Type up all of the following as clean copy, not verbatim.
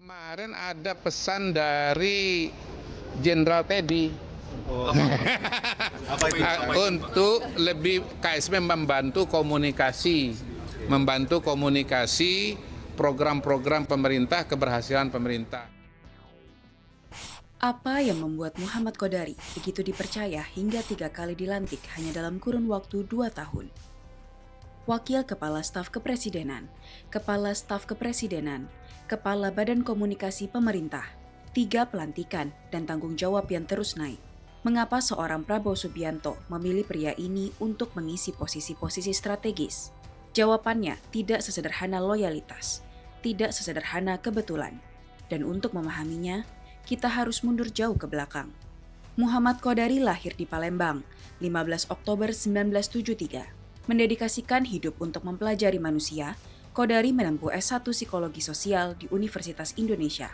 Kemarin ada pesan dari Jenderal Teddy Oh, apa itu? untuk lebih KSP membantu komunikasi program-program pemerintah, keberhasilan pemerintah. Apa yang membuat Muhammad Qodari begitu dipercaya hingga 3 kali dilantik hanya dalam kurun waktu 2 tahun? Wakil Kepala Staf Kepresidenan, Kepala Staf Kepresidenan, Kepala Badan Komunikasi Pemerintah, 3 pelantikan dan tanggung jawab yang terus naik. Mengapa seorang Prabowo Subianto memilih pria ini untuk mengisi posisi-posisi strategis? Jawabannya tidak sesederhana loyalitas, tidak sesederhana kebetulan. Dan untuk memahaminya, kita harus mundur jauh ke belakang. Muhammad Qodari lahir di Palembang, 15 Oktober 1973. Mendedikasikan hidup untuk mempelajari manusia, Qodari menempuh S1 Psikologi Sosial di Universitas Indonesia.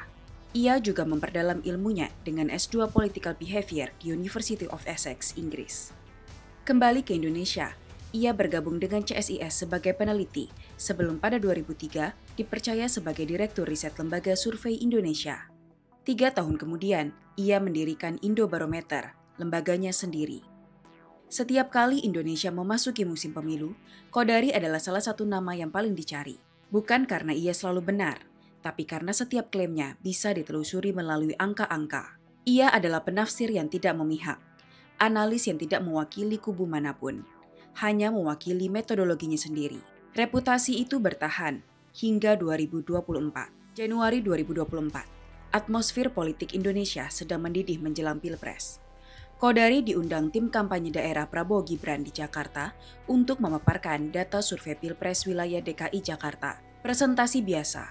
Ia juga memperdalam ilmunya dengan S2 Political Behavior di University of Essex, Inggris. Kembali ke Indonesia, ia bergabung dengan CSIS sebagai peneliti sebelum pada 2003 dipercaya sebagai Direktur Riset Lembaga Survei Indonesia. 3 tahun kemudian, ia mendirikan Indobarometer, lembaganya sendiri. Setiap kali Indonesia memasuki musim pemilu, Qodari adalah salah satu nama yang paling dicari. Bukan karena ia selalu benar, tapi karena setiap klaimnya bisa ditelusuri melalui angka-angka. Ia adalah penafsir yang tidak memihak, analis yang tidak mewakili kubu manapun, hanya mewakili metodologinya sendiri. Reputasi itu bertahan hingga 2024. Januari 2024, atmosfer politik Indonesia sedang mendidih menjelang Pilpres. Qodari diundang tim kampanye daerah Prabowo Gibran di Jakarta untuk memaparkan data survei Pilpres wilayah DKI Jakarta. Presentasi biasa,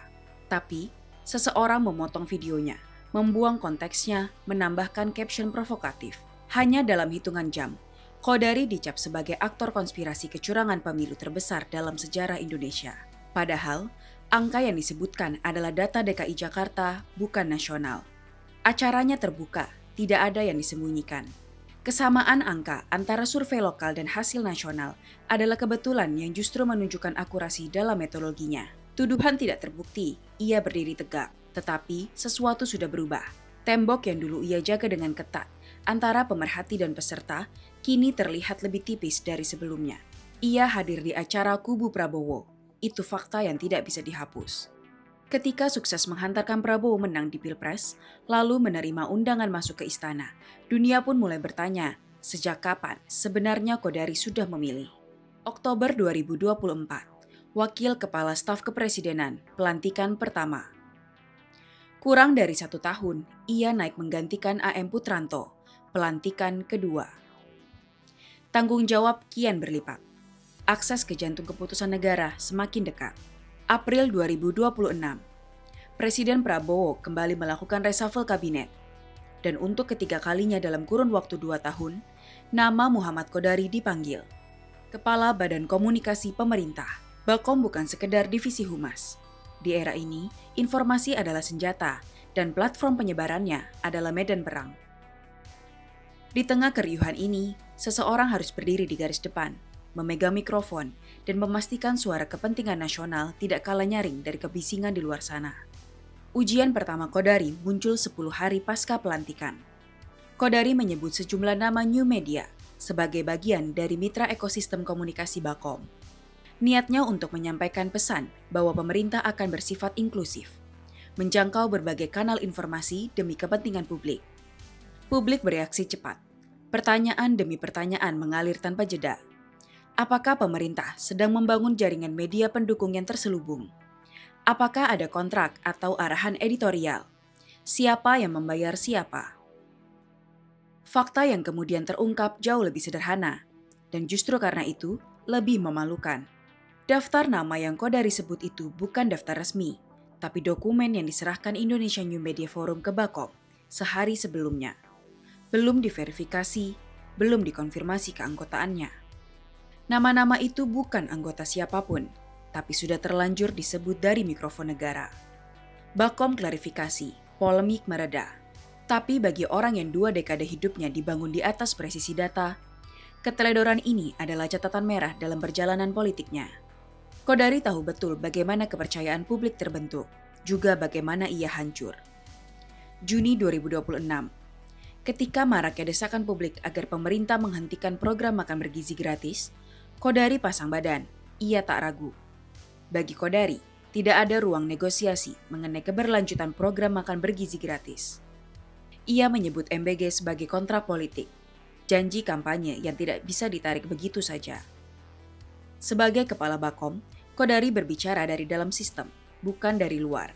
tapi seseorang memotong videonya, membuang konteksnya, menambahkan caption provokatif. Hanya dalam hitungan jam, Qodari dicap sebagai aktor konspirasi kecurangan pemilu terbesar dalam sejarah Indonesia. Padahal, angka yang disebutkan adalah data DKI Jakarta, bukan nasional. Acaranya terbuka, tidak ada yang disembunyikan. Kesamaan angka antara survei lokal dan hasil nasional adalah kebetulan yang justru menunjukkan akurasi dalam metodologinya. Tuduhan tidak terbukti, ia berdiri tegak, tetapi sesuatu sudah berubah. Tembok yang dulu ia jaga dengan ketat antara pemerhati dan peserta kini terlihat lebih tipis dari sebelumnya. Ia hadir di acara kubu Prabowo, itu fakta yang tidak bisa dihapus. Ketika sukses menghantarkan Prabowo menang di Pilpres, lalu menerima undangan masuk ke istana, dunia pun mulai bertanya, sejak kapan sebenarnya Qodari sudah memilih? Oktober 2024, Wakil Kepala Staf Kepresidenan, pelantikan pertama. Kurang dari 1 tahun, ia naik menggantikan AM Putranto, pelantikan kedua. Tanggung jawab kian berlipat. Akses ke jantung keputusan negara semakin dekat. April 2026, Presiden Prabowo kembali melakukan reshuffle kabinet. Dan untuk ketiga kalinya dalam kurun waktu 2 tahun, nama Muhammad Qodari dipanggil. Kepala Badan Komunikasi Pemerintah. Bakom bukan sekedar divisi humas. Di era ini, informasi adalah senjata dan platform penyebarannya adalah medan perang. Di tengah keriuhan ini, seseorang harus berdiri di garis depan, memegang mikrofon, dan memastikan suara kepentingan nasional tidak kalah nyaring dari kebisingan di luar sana. Ujian pertama Qodari muncul 10 hari pasca pelantikan. Qodari menyebut sejumlah nama new media sebagai bagian dari mitra ekosistem komunikasi Bakom. Niatnya untuk menyampaikan pesan bahwa pemerintah akan bersifat inklusif, menjangkau berbagai kanal informasi demi kepentingan publik. Publik bereaksi cepat. Pertanyaan demi pertanyaan mengalir tanpa jeda. Apakah pemerintah sedang membangun jaringan media pendukung yang terselubung? Apakah ada kontrak atau arahan editorial? Siapa yang membayar siapa? Fakta yang kemudian terungkap jauh lebih sederhana, dan justru karena itu lebih memalukan. Daftar nama yang Qodari sebut itu bukan daftar resmi, tapi dokumen yang diserahkan Indonesia New Media Forum ke Bakom sehari sebelumnya. Belum diverifikasi, belum dikonfirmasi keanggotaannya. Nama-nama itu bukan anggota siapapun, tapi sudah terlanjur disebut dari mikrofon negara. Bakom klarifikasi, polemik mereda. Tapi bagi orang yang 2 dekade hidupnya dibangun di atas presisi data, keteledoran ini adalah catatan merah dalam perjalanan politiknya. Qodari tahu betul bagaimana kepercayaan publik terbentuk. juga bagaimana ia hancur. Juni 2026, ketika maraknya desakan publik agar pemerintah menghentikan program makan bergizi gratis, Kodari pasang badan, ia tak ragu. Bagi Kodari, tidak ada ruang negosiasi mengenai keberlanjutan program makan bergizi gratis. Ia menyebut MBG sebagai kontrak politik, janji kampanye yang tidak bisa ditarik begitu saja. Sebagai kepala Bakom, Kodari berbicara dari dalam sistem, bukan dari luar.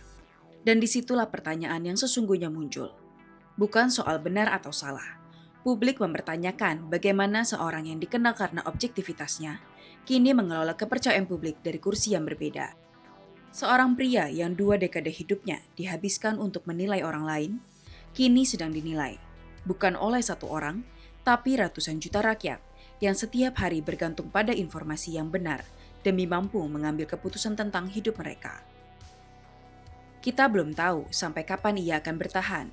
Dan disitulah pertanyaan yang sesungguhnya muncul. Bukan soal benar atau salah. Publik mempertanyakan bagaimana seorang yang dikenal karena objektivitasnya, kini mengelola kepercayaan publik dari kursi yang berbeda. Seorang pria yang 2 dekade hidupnya dihabiskan untuk menilai orang lain, kini sedang dinilai, bukan oleh satu orang, tapi ratusan juta rakyat yang setiap hari bergantung pada informasi yang benar demi mampu mengambil keputusan tentang hidup mereka. Kita belum tahu sampai kapan ia akan bertahan.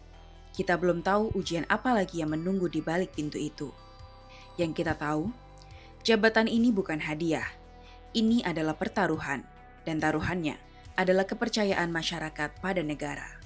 Kita belum tahu ujian apa lagi yang menunggu di balik pintu itu. Yang kita tahu, jabatan ini bukan hadiah. Ini adalah pertaruhan, dan taruhannya adalah kepercayaan masyarakat pada negara.